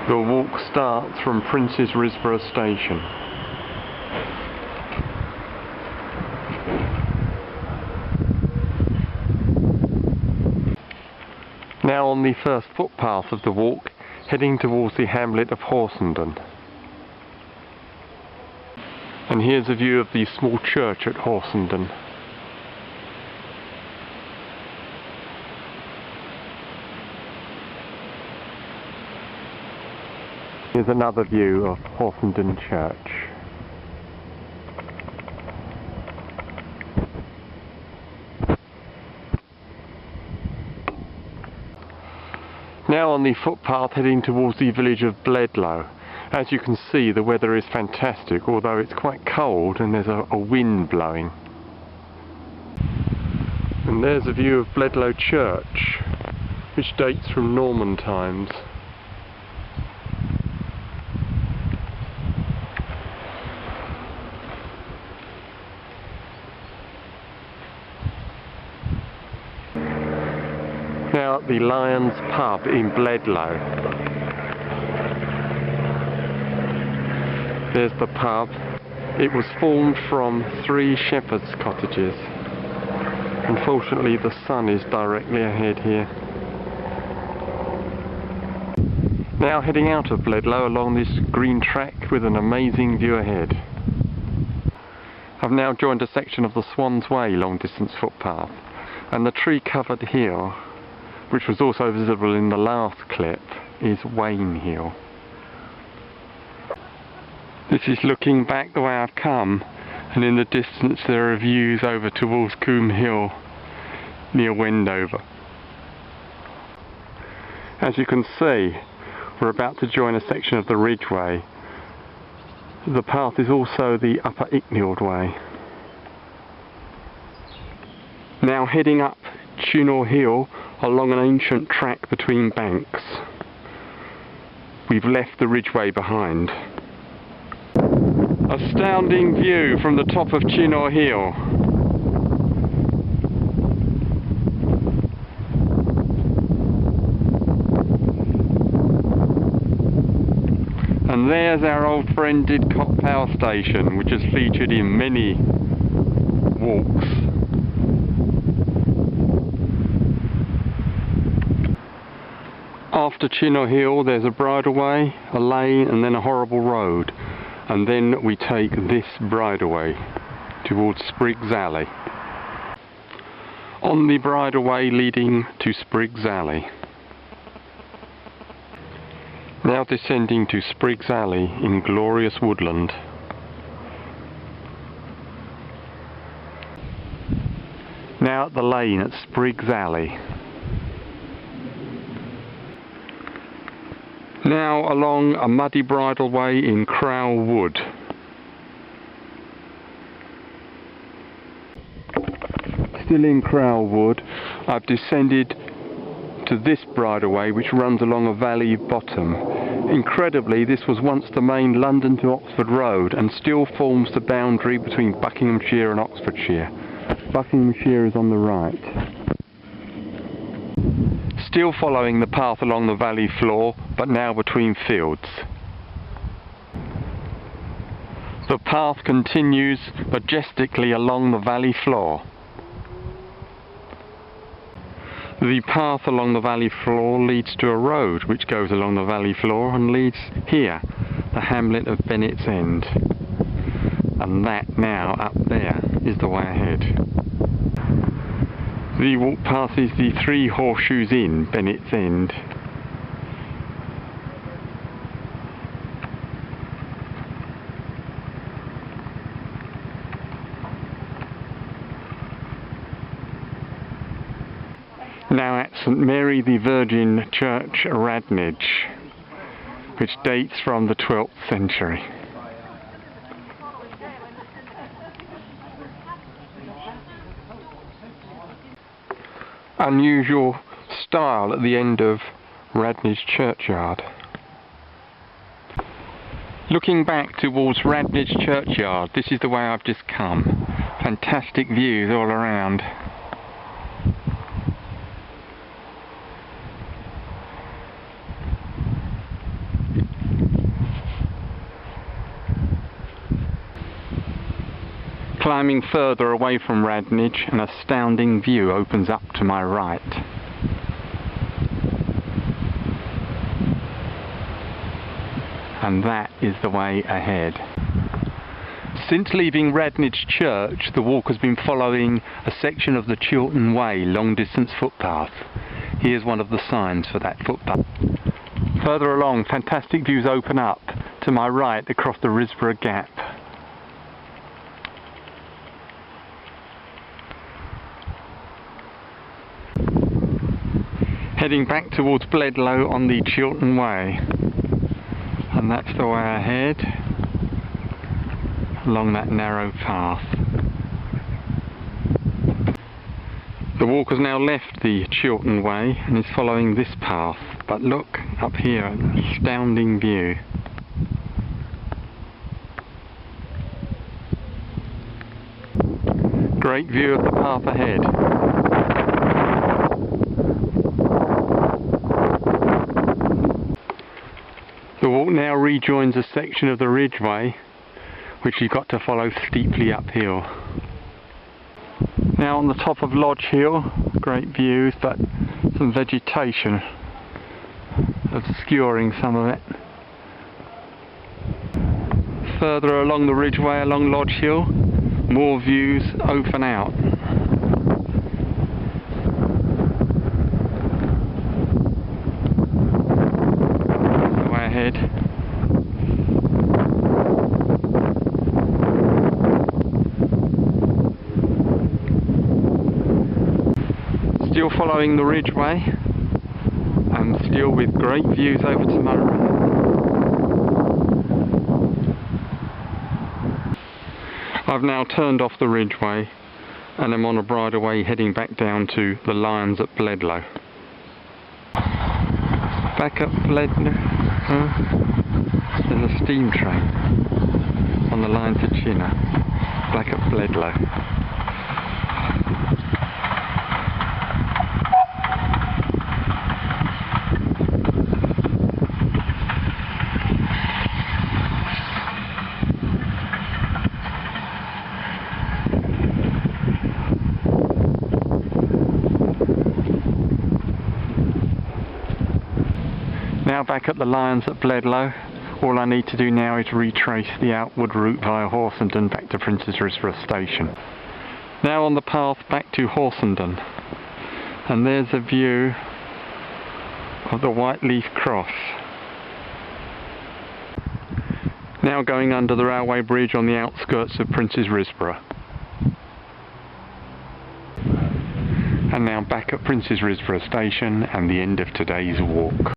The walk starts from Princes Risborough station. Now on the first footpath of the walk, heading towards the hamlet of Horsenden. And here's a view of the small church at Horsenden. Here's another view of Horsenden Church. Now on the footpath heading towards the village of Bledlow. As you can see, the weather is fantastic, although it's quite cold and there's a wind blowing. And there's a view of Bledlow Church, which dates from Norman times. Now at the Lions pub in Bledlow. There's the pub. It was formed from 3 shepherds' cottages. Unfortunately the sun is directly ahead here. Now heading out of Bledlow along this green track with an amazing view ahead. I've now joined a section of the Swan's Way long distance footpath, and the tree covered hill, which was also visible in the last clip, is Wain Hill. This is looking back the way I've come, and in the distance there are views over towards Coombe Hill near Wendover. As you can see, we're about to join a section of the Ridgeway. The path is also the Upper Icknield Way. Now heading up Chinnor Hill along an ancient track between banks. We've left the Ridgeway behind. Astounding view from the top of Chinnor Hill. And there's our old friend Didcot Power Station, which is featured in many walks. After Chinnor Hill there's a bridleway, a lane and then a horrible road. And then we take this bridleway towards Sprig's Alley. On the bridleway leading to Sprig's Alley. Now descending to Sprig's Alley in glorious woodland. Now at the lane at Sprig's Alley. Now along a muddy bridleway in Crowell Wood. Still in Crowell Wood, I've descended to this bridleway which runs along a valley bottom. Incredibly, this was once the main London to Oxford road and still forms the boundary between Buckinghamshire and Oxfordshire. Buckinghamshire is on the right. Still following the path along the valley floor, but now between fields. The path continues majestically along the valley floor. The path along the valley floor leads to a road which goes along the valley floor and leads here, the hamlet of Bennet End. And that now up there is the way ahead. The walk passes the 3 Horseshoes Inn, Bennet End. Now at St Mary the Virgin Church, Radnage, which dates from the 12th century. Unusual style at the end of Radnage churchyard. Looking back towards Radnage churchyard, this is the way I've just come. Fantastic views all around. Climbing further away from Radnage, an astounding view opens up to my right. And that is the way ahead. Since leaving Radnage Church, the walk has been following a section of the Chiltern Way long distance footpath. Here's one of the signs for that footpath. Further along, fantastic views open up to my right across the Risborough Gap. Heading back towards Bledlow on the Chiltern Way. And that's the way ahead, along that narrow path. The walk has now left the Chiltern Way and is following this path, but look up here, an astounding view. Great view of the path ahead. The walk now rejoins a section of the Ridgeway, which you've got to follow steeply uphill. Now on the top of Lodge Hill, great views, but some vegetation obscuring some of it. Further along the Ridgeway, along Lodge Hill, more views open out. Ahead. Still following the Ridgeway and still with great views over to my right. I've now turned off the Ridgeway and I'm on a bridleway heading back down to the Lions at Bledlow. Back up Bledlow. There's a steam train on the line to Chinnor, back at Bledlow. Now back at the Lions at Bledlow. All I need to do now is retrace the outward route via Horsenden back to Princes Risborough station. Now on the path back to Horsenden, and there's a view of the Whiteleaf Cross. Now going under the railway bridge on the outskirts of Princes Risborough. And now back at Princes Risborough station and the end of today's walk.